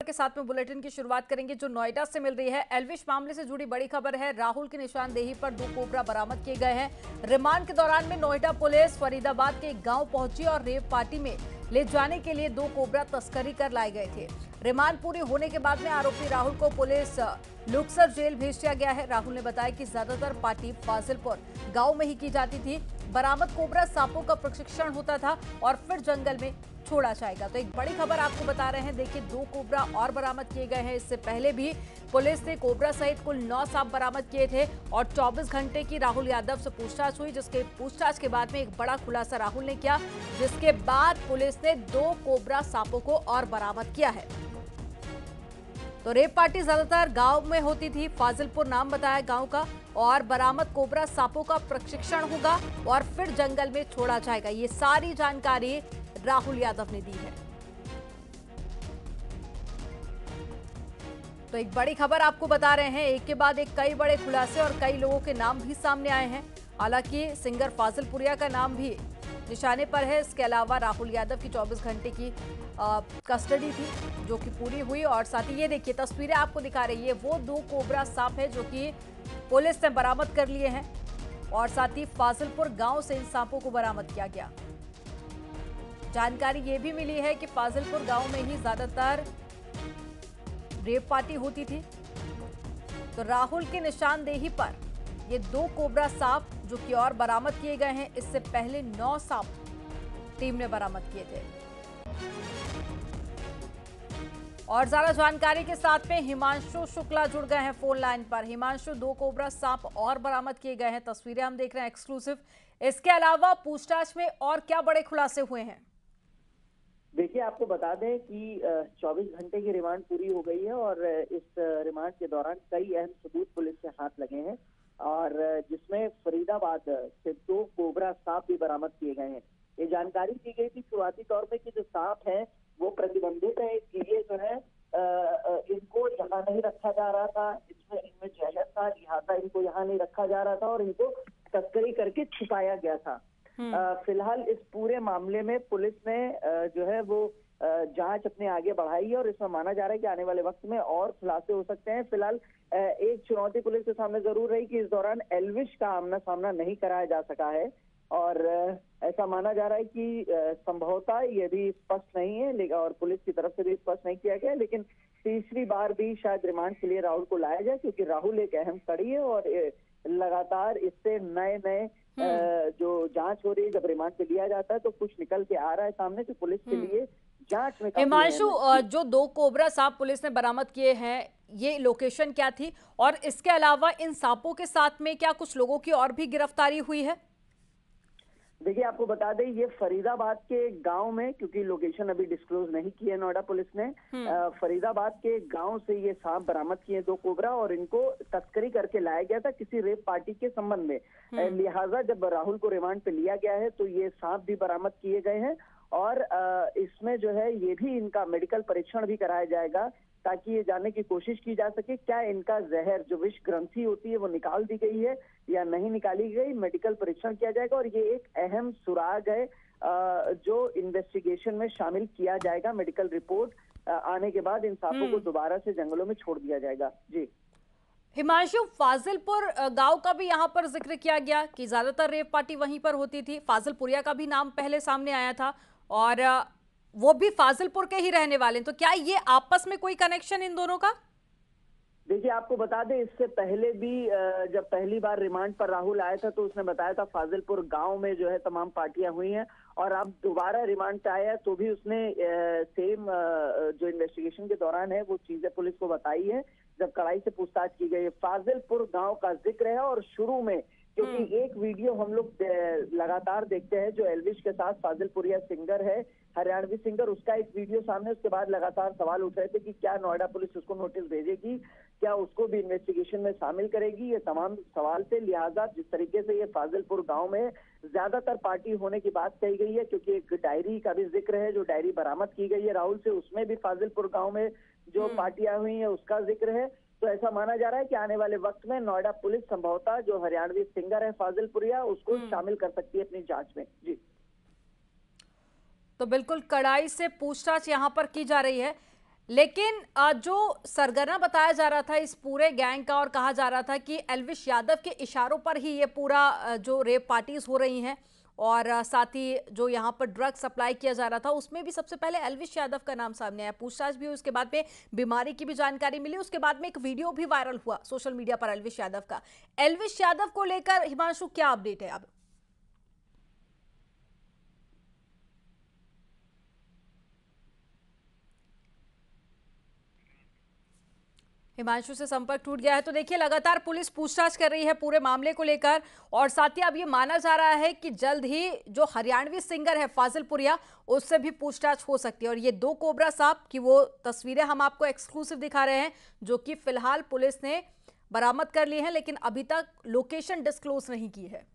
के साथ में बुलेटिन की शुरुआत करेंगे जो नोएडा से मिल रही है। एल्विश मामले से जुड़ी बड़ी खबर है। राहुल की निशानदेही पर 2 कोबरा बरामद किए गए हैं। रिमांड के दौरान में नोएडा पुलिस फरीदाबाद के एक गांव पहुंची और रेव पार्टी में ले जाने के लिए 2 कोबरा तस्करी कर लाए गए थे। रिमांड पूरी होने के बाद में आरोपी राहुल को पुलिस लुक्सर जेल भेज दिया गया है। राहुल ने बताया कि ज्यादातर पार्टी फाजिलपुर गाँव में ही की जाती थी। बरामद कोबरा सांपों का प्रशिक्षण होता था और फिर जंगल में छोड़ा जाएगा। तो एक बड़ी खबर आपको बता रहे हैं। देखिए 2 कोबरा और बरामद किए गए हैं। इससे पहले भी पुलिस ने कोबरा सहित कुल 9 सांप बरामद किए थे और 24 घंटे की राहुल यादव से पूछताछ हुई, जिसके पूछताछ के बाद में एक बड़ा खुलासा राहुल ने किया, जिसके बाद पुलिस ने 2 कोबरा सांपों को और बरामद किया है। तो रेप पार्टी ज्यादातर गांव में होती थी, फाजिलपुर नाम बताया गांव का, और बरामद कोबरा सांपों का प्रशिक्षण होगा और फिर जंगल में छोड़ा जाएगा। ये सारी जानकारी राहुल यादव ने दी है। तो एक बड़ी खबर आपको बता रहे हैं। एक के बाद एक कई बड़े खुलासे और कई लोगों के नाम भी सामने आए हैं। हालांकि सिंगर फाजिलपुरिया का नाम भी निशाने पर है। इसके अलावा राहुल यादव की 24 घंटे की कस्टडी थी जो कि पूरी हुई। और साथ ही ये देखिए तस्वीरें आपको दिखा रही है, वो 2 कोबरा सांप है जो कि पुलिस ने बरामद कर लिए हैं और साथ ही फाजिलपुर गांव से इन सांपों को बरामद किया गया। जानकारी ये भी मिली है कि फाजिलपुर गांव में ही ज्यादातर रेप पार्टी होती थी। तो राहुल की निशानदेही पर ये 2 कोबरा सांप जो कि और बरामद किए गए हैं। इससे पहले 9 सांप टीम ने बरामद किए थे। और ज्यादा जानकारी के साथ में हिमांशु शुक्ला जुड़ गए हैं फोन लाइन पर। हिमांशु, 2 कोबरा सांप और बरामद किए गए हैं, तस्वीरें हम देख रहे हैं एक्सक्लूसिव। इसके अलावा पूछताछ में और क्या बड़े खुलासे हुए हैं? देखिए, आपको बता दें कि 24 घंटे की रिमांड पूरी हो गई है और इस रिमांड के दौरान कई अहम सबूत पुलिस के हाथ लगे हैं और जिसमें फरीदाबाद से 2 कोबरा सांप भी बरामद किए गए हैं। ये जानकारी दी गई थी शुरुआती तौर पे कि जो सांप है वो प्रतिबंधित है, इसलिए जो है इनको यहाँ नहीं रखा जा रहा था। इनमें जहर था, लिहाजा इनको यहाँ नहीं रखा जा रहा था और इनको तस्करी करके छुपाया गया था। फिलहाल इस पूरे मामले में पुलिस ने जो है वो जांच अपने आगे बढ़ाई है और इसमें माना जा रहा है कि आने वाले वक्त में और खुलासे हो सकते हैं। फिलहाल एक चुनौती पुलिस के सामने जरूर रही कि इस दौरान एल्विश का आमना सामना नहीं कराया जा सका है और ऐसा माना जा रहा है कि संभवतः ये भी स्पष्ट नहीं है, लेकिन और पुलिस की तरफ से भी स्पष्ट नहीं किया गया, लेकिन तीसरी बार भी शायद रिमांड के लिए राहुल को लाया जाए क्योंकि राहुल एक अहम कड़ी है और लगातार इससे नए नए जो जांच हो रही है, जब रिमांड पे लिया जाता है तो कुछ निकल के आ रहा है सामने, तो पुलिस के लिए जांच में हिमांशु, जो 2 कोबरा सांप पुलिस ने बरामद किए हैं, ये लोकेशन क्या थी? और इसके अलावा इन सांपों के साथ में क्या कुछ लोगों की और भी गिरफ्तारी हुई है? देखिए, आपको बता दें ये फरीदाबाद के गांव में, क्योंकि लोकेशन अभी डिस्क्लोज नहीं की है नोएडा पुलिस ने, फरीदाबाद के गांव से ये सांप बरामद किए 2 कोबरा और इनको तस्करी करके लाया गया था किसी रेप पार्टी के संबंध में। लिहाजा जब राहुल को रिमांड पे लिया गया है तो ये सांप भी बरामद किए गए हैं और इसमें जो है ये भी इनका मेडिकल परीक्षण भी कराया जाएगा ताकि ये जानने की कोशिश की जा सके क्या इनका जहर जो विष ग्रंथि होती है वो निकाल दी गई है या नहीं निकाली गई। मेडिकल परीक्षण किया जाएगा और ये एक अहम सुराग है जो इन्वेस्टिगेशन में शामिल किया जाएगा। मेडिकल रिपोर्ट आने के बाद इन सांपों को दोबारा से जंगलों में छोड़ दिया जाएगा। जी हिमांशु, फाजिलपुर गांव का भी यहाँ पर जिक्र किया गया कि ज्यादातर रेप पार्टी वहीं पर होती थी। फाजिलपुरिया का भी नाम पहले सामने आया था और वो भी फाजिलपुर के ही रहने वाले हैं। तो क्या ये आपस में कोई कनेक्शन इन दोनों का? देखिए, आपको बता दें इससे पहले भी जब पहली बार रिमांड पर राहुल आया था तो उसने बताया था फाजिलपुर गांव में जो है तमाम पार्टियां हुई हैं और अब दोबारा रिमांड पे आया तो भी उसने सेम जो इन्वेस्टिगेशन के दौरान है वो चीजें पुलिस को बताई है जब कड़ाई से पूछताछ की गई है। फाजिलपुर गांव का जिक्र है और शुरू में क्योंकि एक वीडियो हम लोग लगातार देखते हैं जो एल्विश के साथ फाजिलपुरिया सिंगर है, हरियाणवी सिंगर, उसका एक वीडियो सामने, उसके बाद लगातार सवाल उठ रहे थे कि क्या नोएडा पुलिस उसको नोटिस भेजेगी, क्या उसको भी इन्वेस्टिगेशन में शामिल करेगी, ये तमाम सवाल थे। लिहाजा जिस तरीके से ये फाजिलपुर गांव में ज्यादातर पार्टी होने की बात कही गई है क्योंकि एक डायरी का भी जिक्र है जो डायरी बरामद की गई है राहुल से, उसमें भी फाजिलपुर गाँव में जो पार्टियां हुई है उसका जिक्र है। तो ऐसा माना जा रहा है कि आने वाले वक्त में नोएडा पुलिस संभवतः जो हरियाणवी सिंगर है फाजिलपुरिया उसको शामिल कर सकती है अपनी जांच में। जी तो बिल्कुल कड़ाई से पूछताछ यहाँ पर की जा रही है। लेकिन जो सरगना बताया जा रहा था इस पूरे गैंग का, और कहा जा रहा था कि एल्विश यादव के इशारों पर ही ये पूरा जो रेप पार्टीज हो रही हैं, और साथ ही जो यहाँ पर ड्रग सप्लाई किया जा रहा था उसमें भी सबसे पहले एल्विश यादव का नाम सामने आया। पूछताछ भी हुई, उसके बाद में बीमारी की भी जानकारी मिली, उसके बाद में एक वीडियो भी वायरल हुआ सोशल मीडिया पर एल्विश यादव का। एल्विश यादव को लेकर हिमांशु क्या अपडेट है अब? हिमांशु से संपर्क टूट गया है। तो देखिए, लगातार पुलिस पूछताछ कर रही है पूरे मामले को लेकर, और साथ ही अब ये माना जा रहा है कि जल्द ही जो हरियाणवी सिंगर है फाजिलपुरिया, उससे भी पूछताछ हो सकती है। और ये दो कोबरा सांप की वो तस्वीरें हम आपको एक्सक्लूसिव दिखा रहे हैं, जो कि फिलहाल पुलिस ने बरामद कर ली है, लेकिन अभी तक लोकेशन डिस्क्लोज नहीं की है।